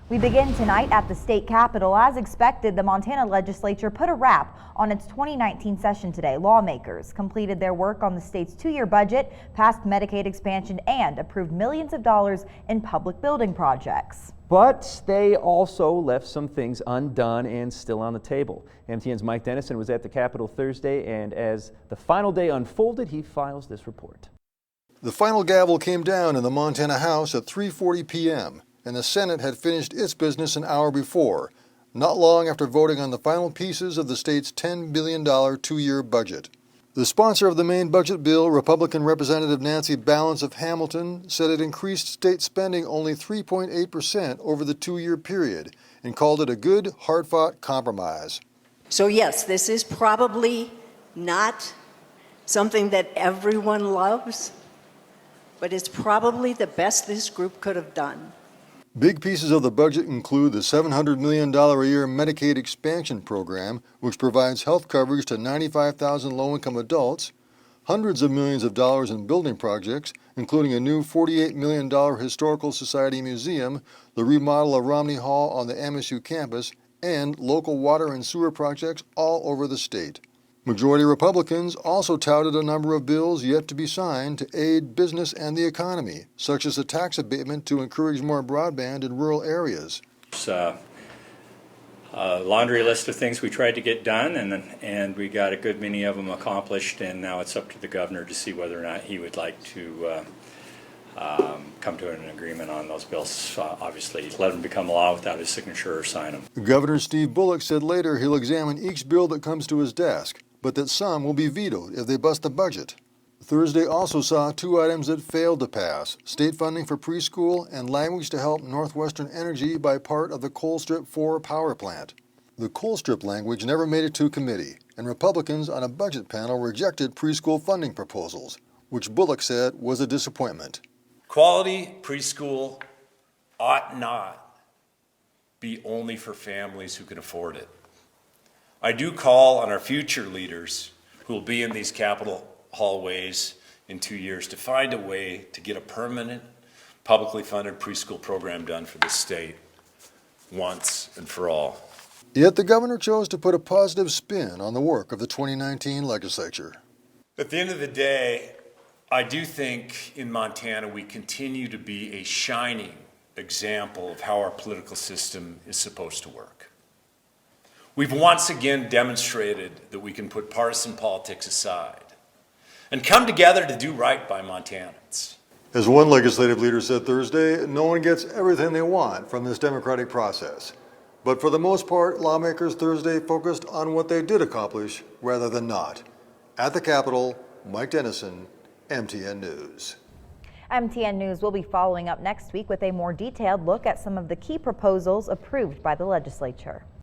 We begin tonight at the state capitol. As expected, the Montana legislature put a wrap on its 2019 session today. Lawmakers completed their work on the state's two-year budget, passed Medicaid expansion, and approved millions of dollars in public building projects. But they also left some things undone and still on the table. MTN's Mike Dennison was at the Capitol Thursday, and as the final day unfolded, he files this report. The final gavel came down in the Montana House at 3:40 p.m. and the Senate had finished its business an hour before, not long after voting on the final pieces of the state's $10 billion two-year budget. The sponsor of the main budget bill, Republican Representative Nancy Balance of Hamilton, said it increased state spending only 3.8% over the two-year period and called it a good, hard-fought compromise. So yes, this is probably not something that everyone loves, but it's probably the best this group could have done. Big pieces of the budget include the $700 million a year Medicaid expansion program, which provides health coverage to 95,000 low-income adults, hundreds of millions of dollars in building projects, including a new $48 million Historical Society museum, the remodel of Romney Hall on the MSU campus, and local water and sewer projects all over the state. Majority Republicans also touted a number of bills yet to be signed to aid business and the economy, such as a tax abatement to encourage more broadband in rural areas. It's a laundry list of things we tried to get done, and we got a good many of them accomplished, and now it's up to the governor to see whether or not he would like to come to an agreement on those bills. Obviously, let them become law without his signature or sign them. Governor Steve Bullock said later he'll examine each bill that comes to his desk, but that some will be vetoed if they bust the budget. Thursday also saw two items that failed to pass: state funding for preschool and language to help Northwestern Energy buy part of the Colstrip 4 power plant. The Colstrip language never made it to committee, and Republicans on a budget panel rejected preschool funding proposals, which Bullock said was a disappointment. Quality preschool ought not be only for families who can afford it. I do call on our future leaders who will be in these Capitol hallways in 2 years to find a way to get a permanent, publicly funded preschool program done for the state once and for all. Yet the governor chose to put a positive spin on the work of the 2019 legislature. At the end of the day, I do think in Montana we continue to be a shining example of how our political system is supposed to work. We've once again demonstrated that we can put partisan politics aside and come together to do right by Montanans. As one legislative leader said Thursday, no one gets everything they want from this democratic process. But for the most part, lawmakers Thursday focused on what they did accomplish rather than not. At the Capitol, Mike Dennison, MTN News. MTN News will be following up next week with a more detailed look at some of the key proposals approved by the legislature.